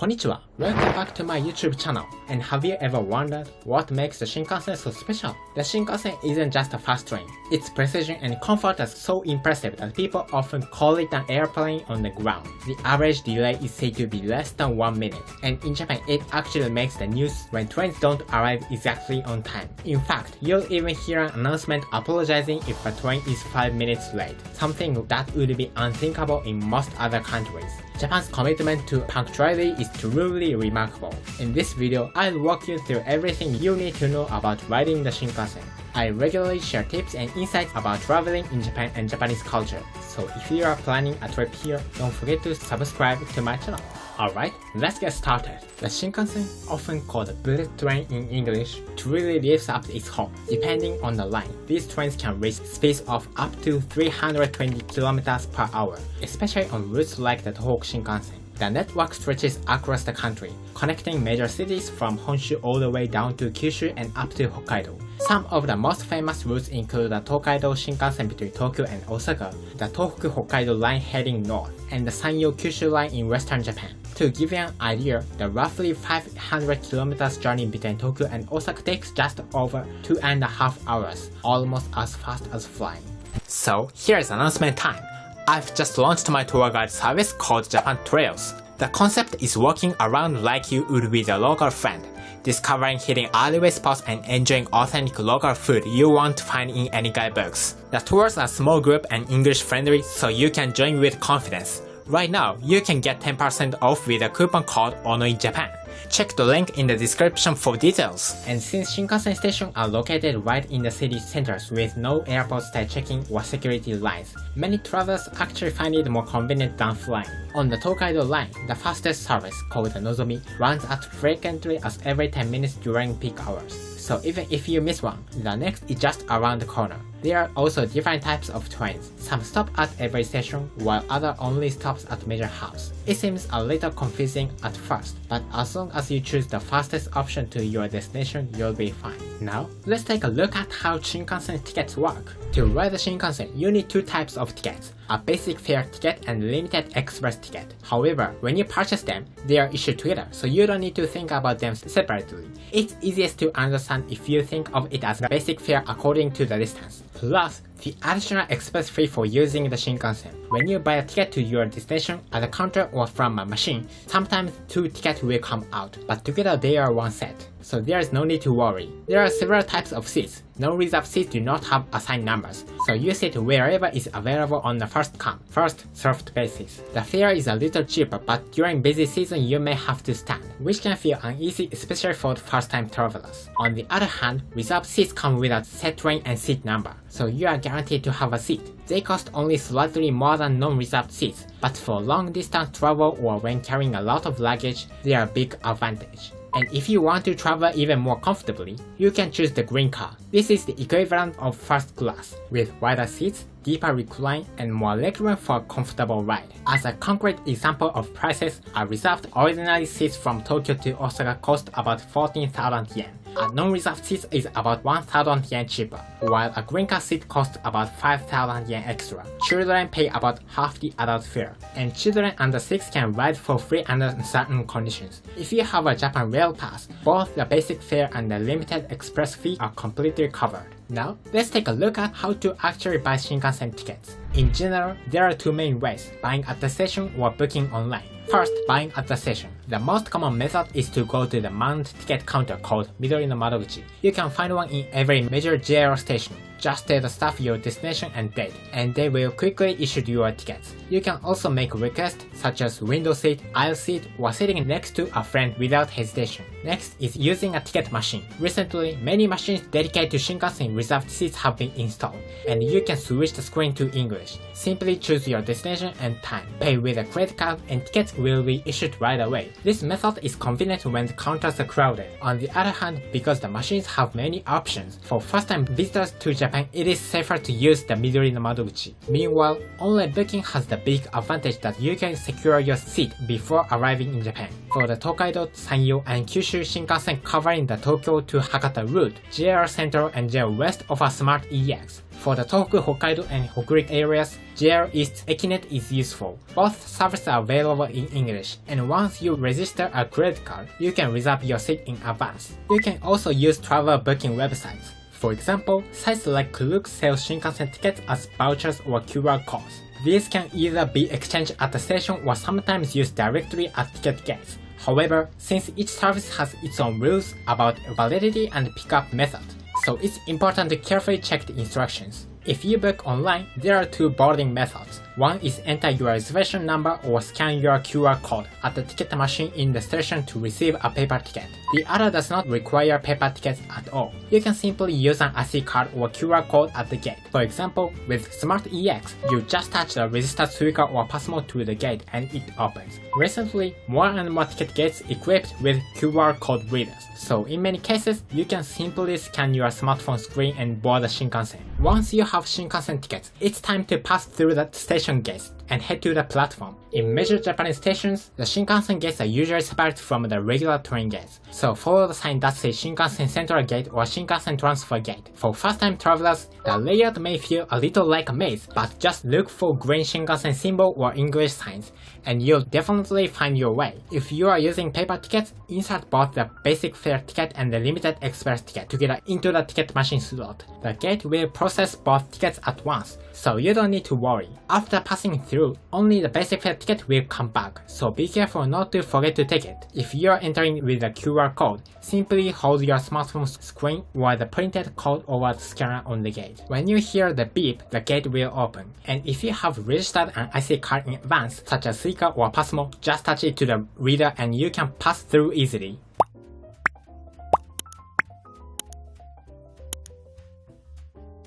Konnichiwa, welcome back to my YouTube channel. And have you ever wondered what makes the Shinkansen so special? The Shinkansen isn't just a fast train. Its precision and comfort are so impressive that people often call it an airplane on the ground. The average delay is said to be less than 1 minute, and in Japan it actually makes the news when trains don't arrive exactly on time. In fact, you'll even hear an announcement apologizing if a train is 5 minutes late, something that would be unthinkable in most other countries. Japan's commitment to punctuality is truly remarkable. In this video, I'll walk you through everything you need to know about riding the Shinkansen. I regularly share tips and insights about traveling in Japan and Japanese culture, so if you are planning a trip here, don't forget to subscribe to my channel. Alright, let's get started. The Shinkansen, often called the bullet train in English, truly lives up its hope. Depending on the line, these trains can reach speeds of up to 320 km per hour, especially on routes like the Tohoku Shinkansen. The network stretches across the country, connecting major cities from Honshu all the way down to Kyushu and up to Hokkaido. Some of the most famous routes include the Tokaido Shinkansen between Tokyo and Osaka, the Tohoku Hokkaido line heading north, and the Sanyo Kyushu line in western Japan. To give you an idea, the roughly 500 km journey between Tokyo and Osaka takes just over 2.5 hours, almost as fast as flying. So here's announcement time. I've just launched my tour guide service called Japan Trails. The concept is walking around like you would with a local friend, discovering hidden alleyway spots and enjoying authentic local food you won't find in any guidebooks. The tours are small group and English friendly, so you can join with confidence. Right now, you can get 10% off with a coupon code ONOINJAPAN. Check the link in the description for details. And since Shinkansen stations are located right in the city centers with no airport-style checking or security lines, many travelers actually find it more convenient than flying. On the Tokaido line, the fastest service, called the Nozomi, runs as frequently as every 10 minutes during peak hours. So even if you miss one, the next is just around the corner. There are also different types of trains. Some stop at every station, while other only stops at major hubs. It seems a little confusing at first, but as long as you choose the fastest option to your destination, you'll be fine. Now, let's take a look at how Shinkansen tickets work. To ride the Shinkansen, you need two types of tickets, a basic fare ticket and limited express ticket. However, when you purchase them, they are issued together, so you don't need to think about them separately. It's easiest to understand if you think of it as a basic fare according to the distance. Plus, the additional express fee for using the Shinkansen. When you buy a ticket to your destination at a counter or from a machine, sometimes two tickets will come out, but together they are one set, so there is no need to worry. There are several types of seats. Non-reserved seats do not have assigned numbers, so you sit wherever is available on the first come, first served basis. The fare is a little cheaper, but during busy season you may have to stand, which can feel uneasy especially for first-time travelers. On the other hand, reserved seats come with a set train and seat number, so you are guaranteed to have a seat. They cost only slightly more than non-reserved seats, but for long-distance travel or when carrying a lot of luggage, they are a big advantage. And if you want to travel even more comfortably, you can choose the green car. This is the equivalent of first class, with wider seats, deeper recline, and more legroom for a comfortable ride. As a concrete example of prices, a reserved ordinary seat from Tokyo to Osaka cost about 14,000 yen. A non-reserved seat is about 1,000 yen cheaper, while a green car seat costs about 5,000 yen extra. Children pay about half the adult fare, and children under 6 can ride for free under certain conditions. If you have a Japan Rail Pass, both the basic fare and the limited express fee are completely covered. Now, let's take a look at how to actually buy Shinkansen tickets. In general, there are two main ways, buying at the station or booking online. First, buying at the station. The most common method is to go to the manned ticket counter called Midori no Madoguchi. You can find one in every major JR station. Just tell the staff your destination and date, and they will quickly issue your tickets. You can also make requests such as window seat, aisle seat, or sitting next to a friend without hesitation. Next is using a ticket machine. Recently, many machines dedicated to Shinkansen reserved seats have been installed, and you can switch the screen to English. Simply choose your destination and time, pay with a credit card, and tickets will be issued right away. This method is convenient when the counters are crowded. On the other hand, because the machines have many options, for first-time visitors to Japan, it is safer to use the Midori no Madoguchi. Meanwhile, online booking has the big advantage that you can secure your seat before arriving in Japan. For the Tokaido, Sanyo, and Kyushu Shinkansen covering the Tokyo to Hakata route, JR Central and JR West offer Smart EX. For the Tohoku, Hokkaido, and Hokuriku areas, JR East's Ekinet is useful. Both services are available in English, and once you register a credit card, you can reserve your seat in advance. You can also use travel booking websites. For example, sites like Klook sell Shinkansen tickets as vouchers or QR codes. These can either be exchanged at the station or sometimes used directly at ticket gates. However, since each service has its own rules about validity and pickup method, so it's important to carefully check the instructions. If you book online, there are two boarding methods. One is enter your reservation number or scan your QR code at the ticket machine in the station to receive a paper ticket. The other does not require paper tickets at all. You can simply use an IC card or QR code at the gate. For example, with Smart EX, you just touch the registered Suica or Passmo to the gate and it opens. Recently, more and more ticket gates equipped with QR code readers. So in many cases, you can simply scan your smartphone screen and board the Shinkansen. Once you have Shinkansen tickets, it's time to pass through the station gates and head to the platform. In major Japanese stations, the Shinkansen gates are usually separate from the regular train gates, so follow the sign that says Shinkansen Central Gate or Shinkansen Transfer Gate. For first-time travelers, the layout may feel a little like a maze, but just look for green Shinkansen symbol or English signs, and you'll definitely find your way. If you are using paper tickets, insert both the basic fare ticket and the limited express ticket together into the ticket machine slot. The gate will process both tickets at once, so you don't need to worry. After passing through, only the basic fare ticket will come back, so be careful not to forget to take it. If you are entering with a QR code, simply hold your smartphone screen or the printed code over the scanner on the gate. When you hear the beep, the gate will open, and if you have registered an IC card in advance, such as Suica or Passmo, just touch it to the reader and you can pass through easily.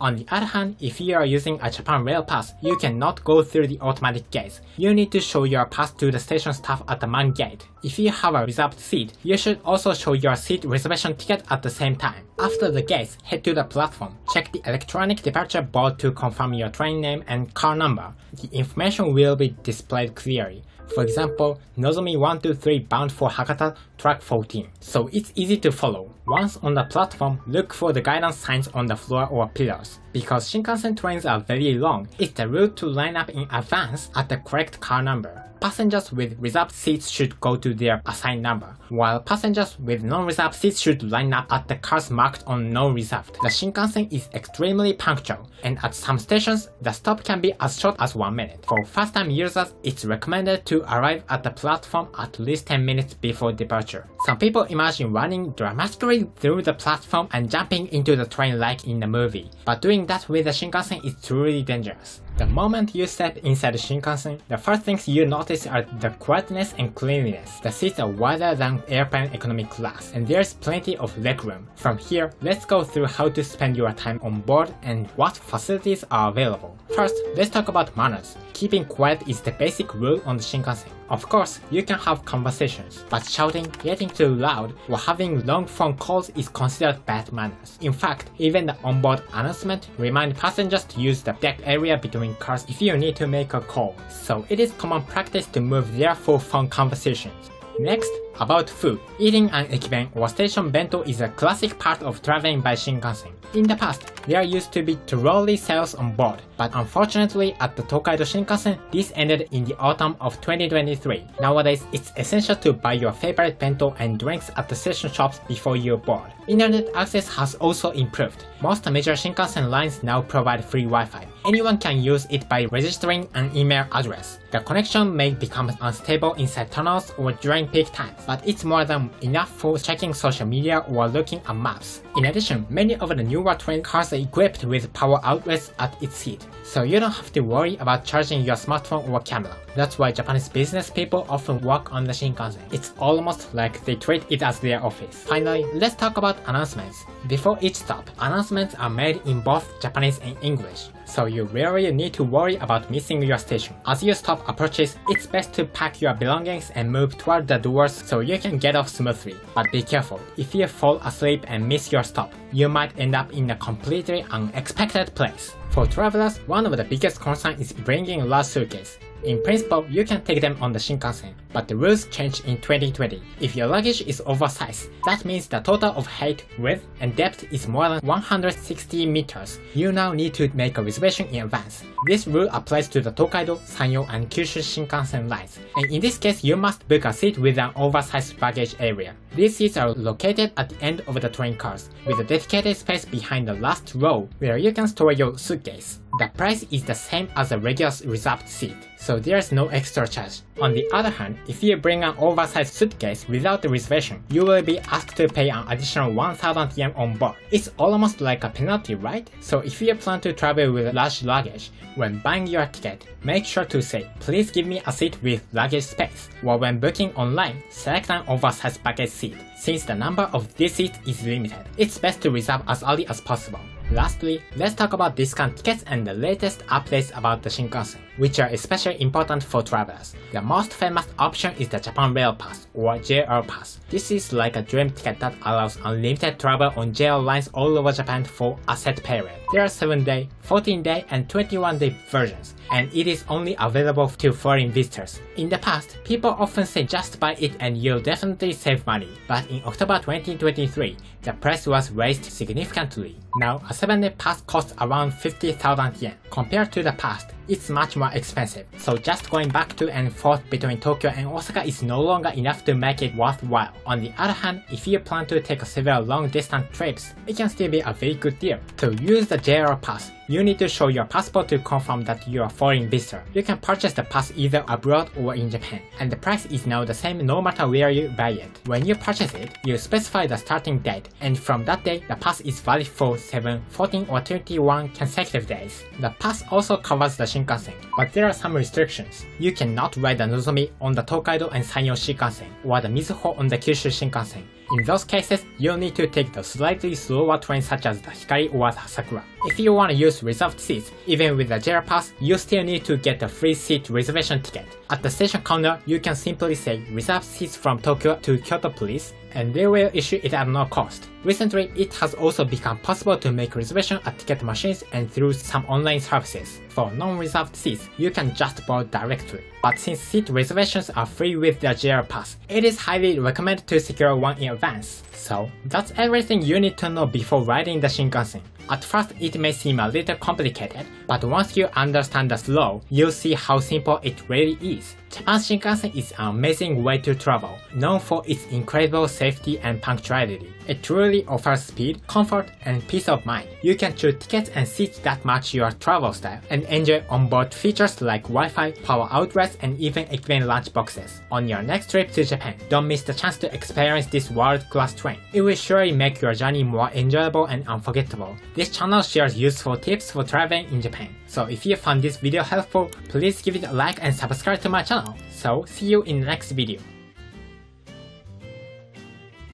On the other hand, if you are using a Japan Rail Pass, you cannot go through the automatic gates. You need to show your pass to the station staff at the main gate. If you have a reserved seat, you should also show your seat reservation ticket at the same time. After the gates, head to the platform. Check the electronic departure board to confirm your train name and car number. The information will be displayed clearly. For example, Nozomi 123 bound for Hakata, track 14. So it's easy to follow. Once on the platform, look for the guidance signs on the floor or pillars. Because Shinkansen trains are very long, it's the rule to line up in advance at the correct car number. Passengers with reserved seats should go to their assigned number, while passengers with non-reserved seats should line up at the cars marked on non-reserved. The Shinkansen is extremely punctual, and at some stations, the stop can be as short as 1 minute. For first-time users, it's recommended to arrive at the platform at least 10 minutes before departure. Some people imagine running dramatically through the platform and jumping into the train like in the movie, but doing that with the Shinkansen is truly dangerous. The moment you step inside the Shinkansen, the first things you notice are the quietness and cleanliness. The seats are wider than airplane economy class, and there's plenty of legroom. From here, let's go through how to spend your time on board and what facilities are available. First, let's talk about manners. Keeping quiet is the basic rule on the Shinkansen. Of course, you can have conversations, but shouting, getting too loud, or having long phone calls is considered bad manners. In fact, even the onboard announcement reminds passengers to use the deck area between cars if you need to make a call, so it is common practice to move there for phone conversations. Next, about food. Eating an ekiben or station bento is a classic part of traveling by Shinkansen. In the past, there used to be trolley sales on board, but unfortunately at the Tokaido Shinkansen, this ended in the autumn of 2023. Nowadays, it's essential to buy your favorite bento and drinks at the station shops before you board. Internet access has also improved. Most major Shinkansen lines now provide free Wi-Fi. Anyone can use it by registering an email address. The connection may become unstable inside tunnels or during peak times, but it's more than enough for checking social media or looking at maps. In addition, many of the newer train cars are equipped with power outlets at its seat, so you don't have to worry about charging your smartphone or camera. That's why Japanese business people often work on the Shinkansen. It's almost like they treat it as their office. Finally, let's talk about announcements. Before each stop, announcements are made in both Japanese and English, so you rarely need to worry about missing your station. As your stop approaches, it's best to pack your belongings and move toward the doors so you can get off smoothly. But be careful, if you fall asleep and miss your stop, you might end up in a completely unexpected place. For travelers, one of the biggest concerns is bringing a large suitcase. In principle, you can take them on the Shinkansen, but the rules changed in 2020. If your luggage is oversized, that means the total of height, width, and depth is more than 160 meters. You now need to make a reservation in advance. This rule applies to the Tokaido, Sanyo, and Kyushu Shinkansen lines, and in this case you must book a seat with an oversized baggage area. These seats are located at the end of the train cars, with a dedicated space behind the last row where you can store your suitcase. The price is the same as a regular reserved seat, so there's no extra charge. On the other hand, if you bring an oversized suitcase without the reservation, you will be asked to pay an additional 1,000 yen on board. It's almost like a penalty, right? So if you plan to travel with large luggage, when buying your ticket, make sure to say, "Please give me a seat with luggage space," or when booking online, select an oversized baggage seat. Since the number of these seats is limited, it's best to reserve as early as possible. Lastly, let's talk about discount tickets and the latest updates about the Shinkansen, which are especially important for travelers. The most famous option is the Japan Rail Pass, or JR Pass. This is like a dream ticket that allows unlimited travel on JR lines all over Japan for a set period. There are 7-day, 14-day, and 21-day versions, and it is only available to foreign visitors. In the past, people often say just buy it and you'll definitely save money, but in October 2023, the price was raised significantly. Now, a 7-day pass costs around 50,000 yen. Compared to the past, it's much more expensive, so just going back to and forth between Tokyo and Osaka is no longer enough to make it worthwhile. On the other hand, if you plan to take several long-distance trips, it can still be a very good deal. To use the JR Pass, you need to show your passport to confirm that you are a foreign visitor. You can purchase the pass either abroad or in Japan, and the price is now the same no matter where you buy it. When you purchase it, you specify the starting date, and from that day, the pass is valid for 7, 14, or 21 consecutive days. The pass also covers the Shinkansen, but there are some restrictions. You cannot ride the Nozomi on the Tokaido and Sanyo Shinkansen, or the Mizuho on the Kyushu Shinkansen. In those cases, you'll need to take the slightly slower trains such as the Hikari or the Sakura. If you want to use reserved seats, even with the JR Pass, you still need to get a free seat reservation ticket. At the station counter, you can simply say "Reserve seats from Tokyo to Kyoto please," and they will issue it at no cost. Recently, it has also become possible to make reservation at ticket machines and through some online services. For non-reserved seats, you can just board directly. But since seat reservations are free with the JR Pass, it is highly recommended to secure one in advance. So, that's everything you need to know before riding the Shinkansen. At first, it may seem a little complicated, but once you understand the flow, you'll see how simple it really is. Japan Shinkansen is an amazing way to travel, known for its incredible safety and punctuality. It truly offers speed, comfort, and peace of mind. You can choose tickets and seats that match your travel style, and enjoy onboard features like Wi-Fi, power outlets, and even equipment lunch boxes. On your next trip to Japan, don't miss the chance to experience this world-class train. It will surely make your journey more enjoyable and unforgettable. This channel shares useful tips for traveling in Japan. So if you found this video helpful, please give it a like and subscribe to my channel. So see you in the next video.